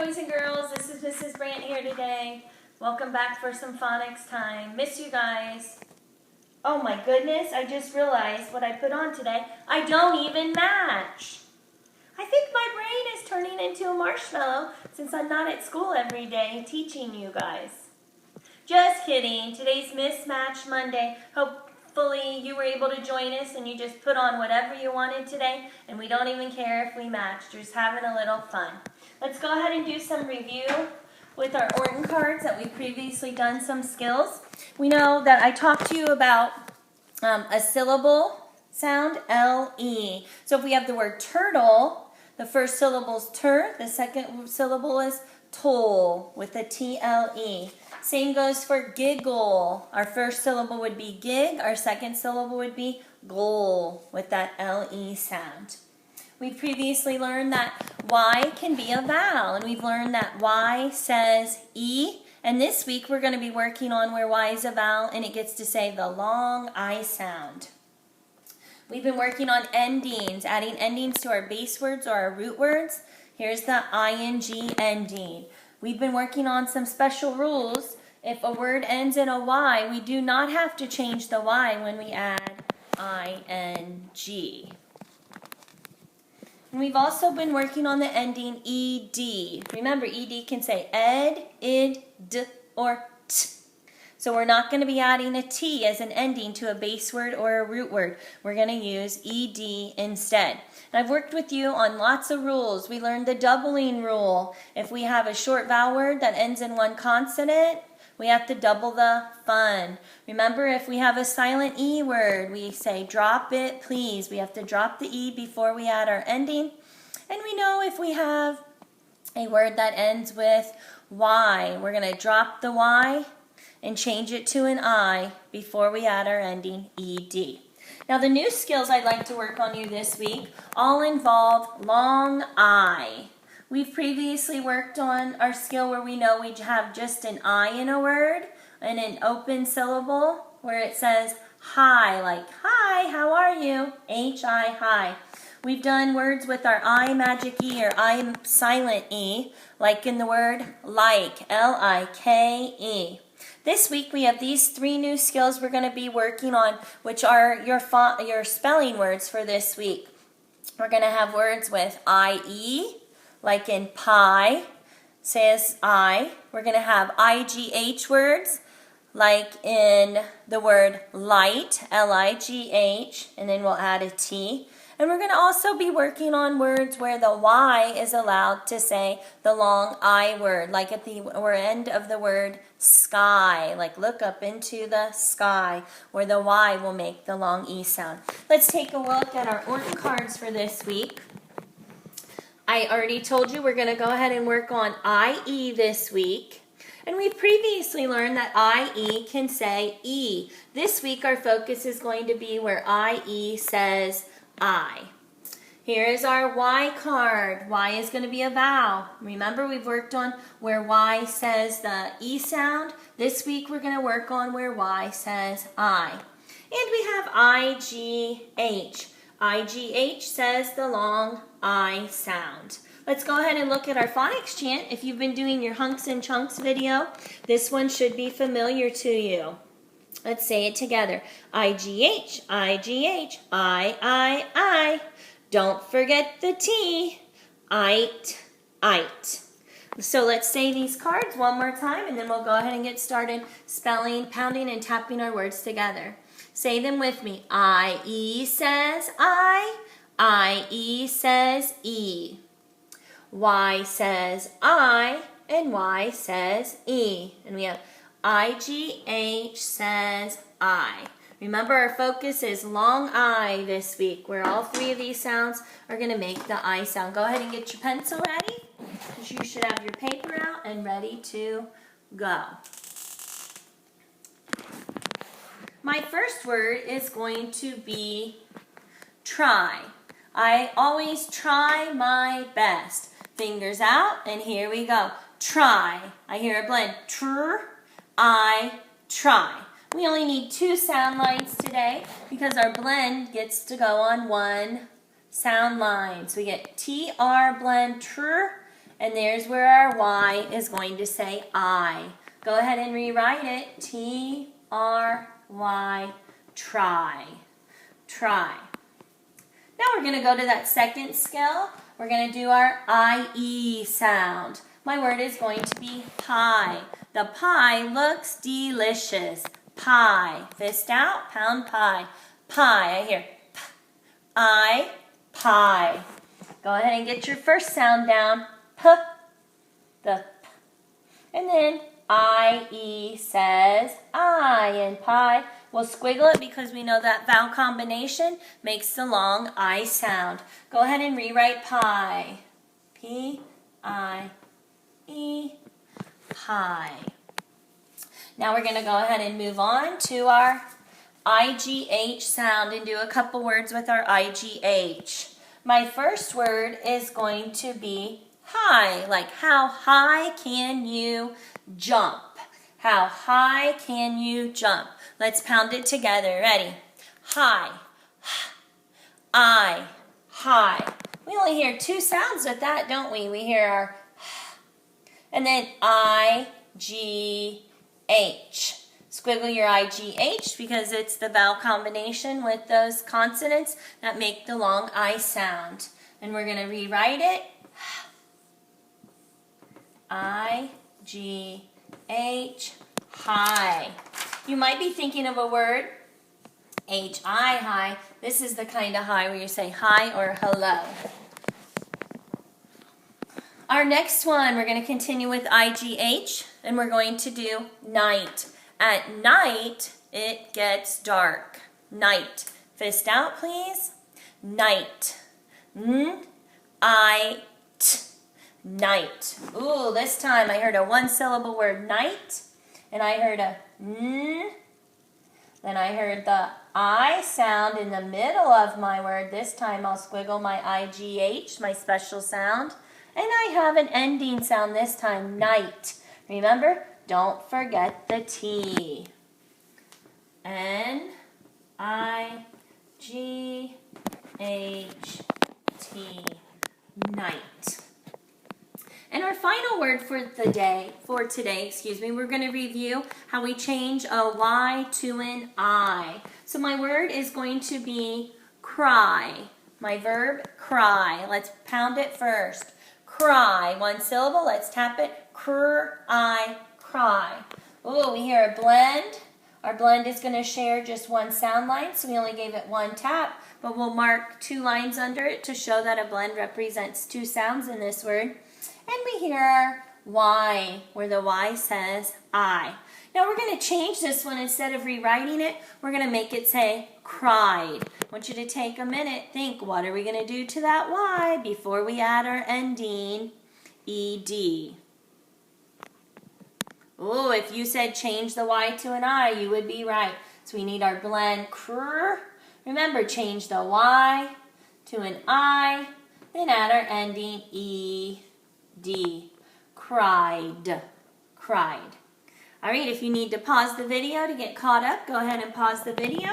boys and girls. This is Mrs. Brandt here today. Welcome back for some phonics time. Miss you guys. Oh my goodness, I just realized what I put on today. I don't even match. I think my brain is turning into a marshmallow since I'm not at school every day teaching you guys. Just kidding. Today's Mismatch Monday. Hopefully you were able to join us and you just put on whatever you wanted today, and we don't even care if we match. Just having a little fun. Let's go ahead and do some review with our Orton cards that we've previously done some skills. We know that I talked to you about a syllable sound, L-E. So if we have the word turtle, the first syllable is tur, the second syllable is toll with a T-L-E. Same goes for giggle. Our first syllable would be gig, our second syllable would be goal with that L-E sound. We previously learned that Y can be a vowel, and we've learned that Y says E, and this week we're going to be working on where Y is a vowel and it gets to say the long I sound. We've been working on endings, adding endings to our base words or our root words. Here's the ing ending. We've been working on some special rules. If a word ends in a Y, we do not have to change the Y when we add ing. And we've also been working on the ending ed. Remember, ed can say ed, id, d, or t. So we're not going to be adding a t as an ending to a base word or a root word. We're going to use ed instead. And I've worked with you on lots of rules. We learned the doubling rule. If we have a short vowel word that ends in one consonant, we have to double the fun. Remember, if we have a silent E word, we say drop it, please. We have to drop the E before we add our ending. And we know if we have a word that ends with Y, we're going to drop the Y and change it to an I before we add our ending ED. Now, the new skills I'd like to work on you this week all involve long I. We've previously worked on our skill where we know we have just an I in a word and an open syllable where it says hi, like hi, how are you? H-I, hi. We've done words with our I magic E or I silent E, like in the word like, L-I-K-E. This week we have these three new skills we're going to be working on, which are your spelling words for this week. We're going to have words with I-E, like in pie, says I. We're going to have IGH words, like in the word light, L-I-G-H, and then we'll add a T. And we're going to also be working on words where the Y is allowed to say the long I word, like at the end of the word sky, like look up into the sky, where the Y will make the long E sound. Let's take a look at our Orton cards for this week. I already told you we're going to go ahead and work on IE this week. And we previously learned that IE can say E. This week our focus is going to be where IE says I. Here is our Y card. Y is going to be a vowel. Remember, we've worked on where Y says the E sound. This week we're going to work on where Y says I. And we have IGH. IGH says the long I sound. Let's go ahead and look at our phonics chant. If you've been doing your hunks and chunks video, this one should be familiar to you. Let's say it together. IGH, IGH, I. Don't forget the T. Ite, ite. So let's say these cards one more time, and then we'll go ahead and get started spelling, pounding, and tapping our words together. Say them with me. I-E says I-E says E. Y says I, and Y says E. And we have IGH says I. Remember, our focus is long I this week, where all three of these sounds are going to make the I sound. Go ahead and get your pencil ready, because you should have your paper out and ready to go. My first word is going to be try. I always try my best. Fingers out, and here we go. Try. I hear a blend. Tr, I, try. We only need 2 sound lines today because our blend gets to go on one sound line. So we get TR blend tr And there's where our Y is going to say I. Go ahead and rewrite it. T-R-Y, try. Try. Now we're going to go to that second skill. We're going to do our I-E sound. My word is going to be pie. The pie looks delicious. Pie. Fist out, pound pie. Pie. I hear I, pie. Go ahead and get your first sound down. P, the P. And then I-E says I in pie. We'll squiggle it because we know that vowel combination makes the long I sound. Go ahead and rewrite pie. P-I-E, pie. Now we're going to go ahead and move on to our I-G-H sound and do a couple words with our I-G-H. My first word is going to be high, like how high can you jump? How high can you jump? Let's pound it together. Ready? High. I. High. We only hear two sounds with that, don't we? We hear our and then I-G-H. Squiggle your I-G-H because it's the vowel combination with those consonants that make the long I sound. And we're going to rewrite it. I-G-H, high. You might be thinking of a word, H-I, high. This is the kind of high where you say hi or hello. Our next one, we're going to continue with I-G-H, and we're going to do night. At night, it gets dark. Night. Fist out, please. Night. N-I-T. Night. Ooh, this time I heard a one-syllable word, night, and I heard a N. Then I heard the I sound in the middle of my word. This time I'll squiggle my I-G-H, my special sound. And I have an ending sound this time, night. Remember, don't forget the T. N-I-G-H-T, night. And our final word for today, we're going to review how we change a Y to an I. So my word is going to be cry. My verb, cry. Let's pound it first. Cry. One syllable. Let's tap it. Cry. Oh, we hear a blend. Our blend is going to share just one sound line, so we only gave it one tap, but we'll mark 2 lines under it to show that a blend represents 2 sounds in this word. And we hear Y, where the Y says I. Now we're going to change this one. Instead of rewriting it, we're going to make it say cried. I want you to take a minute, think, what are we going to do to that Y before we add our ending ED? Oh, if you said change the Y to an I, you would be right. So we need our blend cr. Remember, change the Y to an I, then add our ending ED. Cried. Cried. All right, if you need to pause the video to get caught up, go ahead and pause the video.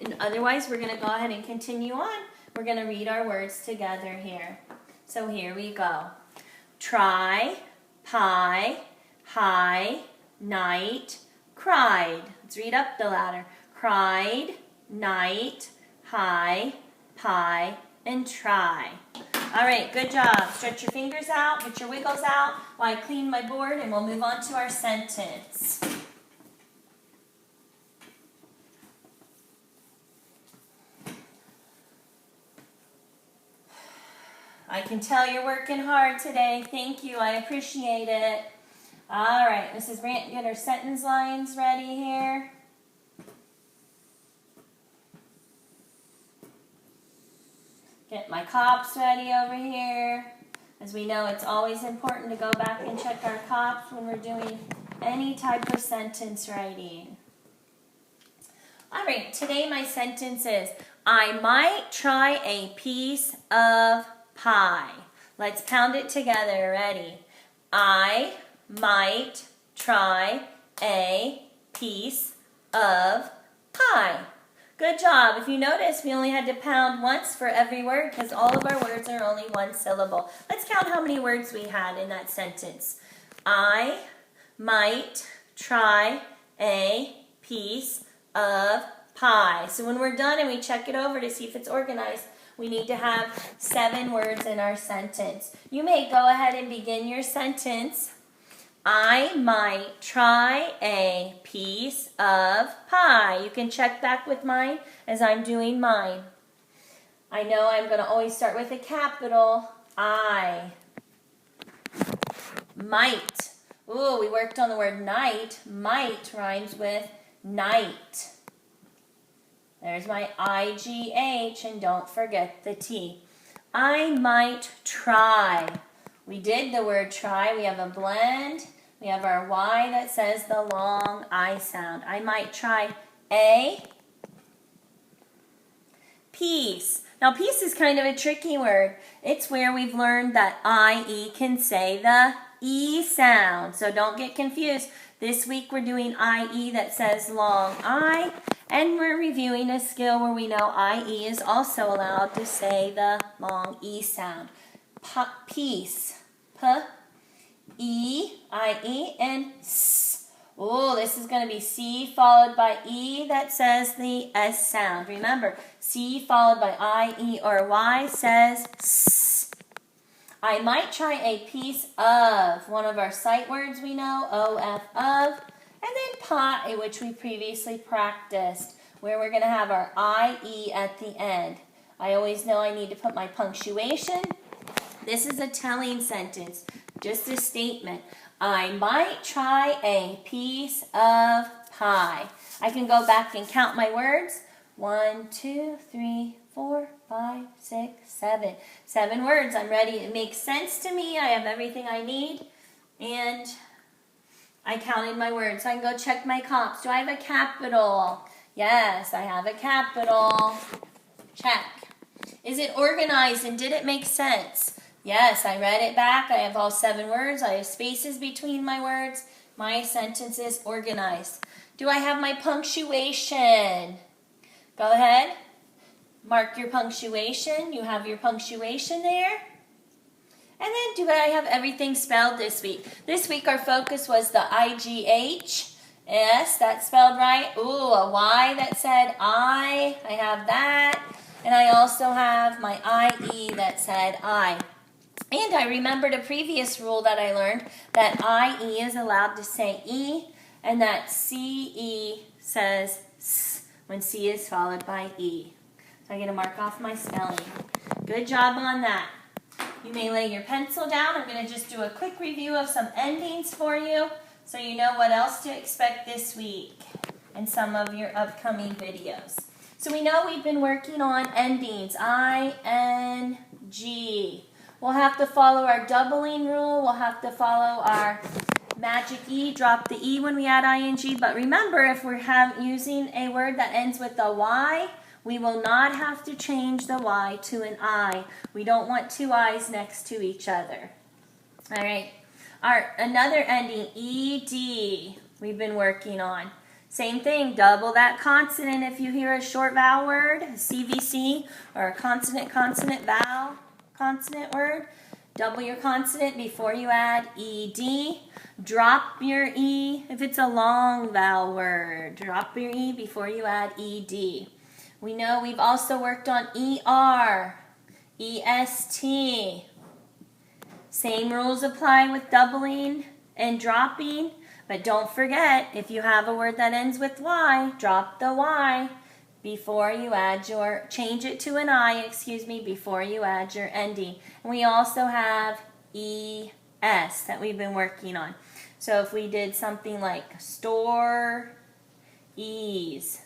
And otherwise, we're going to go ahead and continue on. We're going to read our words together here. So here we go. Try, pie, high, night, cried. Let's read up the ladder. Cried, night, high, pie, and try. All right, good job. Stretch your fingers out, get your wiggles out while I clean my board, and we'll move on to our sentence. I can tell you're working hard today. Thank you. I appreciate it. All right, Mrs. Brandt, get our sentence lines ready here. Get my cops ready over here. As we know, it's always important to go back and check our cops when we're doing any type of sentence writing. All right, today my sentence is, I might try a piece of pie. Let's pound it together. Ready? I might try a piece of pie. Good job. If you notice, we only had to pound once for every word because all of our words are only one syllable. Let's count how many words we had in that sentence. I might try a piece of pie. So when we're done and we check it over to see if it's organized, we need to have 7 words in our sentence. You may go ahead and begin your sentence. I might try a piece of pie. You can check back with mine as I'm doing mine. I know I'm going to always start with a capital I. Might. Ooh, we worked on the word night. Might rhymes with night. There's my IGH, and don't forget the T. I might try. We did the word try. We have a blend. We have our Y that says the long I sound. I might try a piece. Now, piece is kind of a tricky word. It's where we've learned that IE can say the E sound. So don't get confused. This week we're doing IE that says long I, and we're reviewing a skill where we know IE is also allowed to say the long E sound. Piece. P, E, I-E, and S. Oh, this is going to be C followed by E that says the S sound. Remember, C followed by I, E, or Y says S. I might try a piece of, one of our sight words we know, O-F, of, and then pot, which we previously practiced, where we're going to have our I-E at the end. I always know I need to put my punctuation. This is a telling sentence, just a statement. I might try a piece of pie. I can go back and count my words. 1, 2, 3, 4, 5, 6, 7. 7 words. I'm ready. It makes sense to me. I have everything I need. And I counted my words. So I can go check my comps. Do I have a capital? Yes, I have a capital. Check. Is it organized and did it make sense? Yes, I read it back. I have all 7 words. I have spaces between my words. My sentence is organized. Do I have my punctuation? Go ahead. Mark your punctuation. You have your punctuation there. And then do I have everything spelled this week? This week our focus was the IGH. Yes, that's spelled right. Ooh, a Y that said I. I have that. And I also have my IE that said I. And I remembered a previous rule that I learned, that IE is allowed to say E, and that CE says S when C is followed by E. So I'm going to mark off my spelling. Good job on that. You may lay your pencil down. I'm going to just do a quick review of some endings for you so you know what else to expect this week in some of your upcoming videos. So we know we've been working on endings, ING. We'll have to follow our doubling rule. We'll have to follow our magic E, drop the E when we add ING. But remember, if we're using a word that ends with a Y, we will not have to change the Y to an I. We don't want 2 I's next to each other. All right. Another ending, ED, we've been working on. Same thing, double that consonant if you hear a short vowel word, a CVC, or a consonant, vowel, consonant word. Double your consonant before you add ED. Drop your E if it's a long vowel word. Drop your E before you add ED. We know we've also worked on ER, EST. Same rules apply with doubling and dropping. But don't forget, if you have a word that ends with Y, drop the Y before you add change it to an I, before you add your ending. And we also have ES that we've been working on. So if we did something like store ease,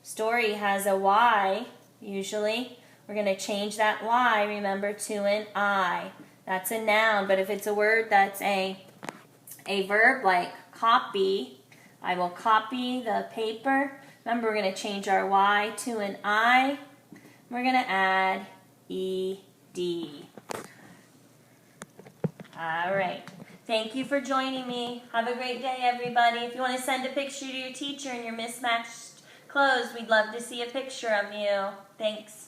story has a Y usually. We're going to change that Y, remember, to an I. That's a noun, but if it's a word that's a verb like copy, I will copy the paper. Remember, we're going to change our Y to an I. We're going to add ED. All right. Thank you for joining me. Have a great day, everybody. If you want to send a picture to your teacher and your mismatched closed. We'd love to see a picture of you. Thanks.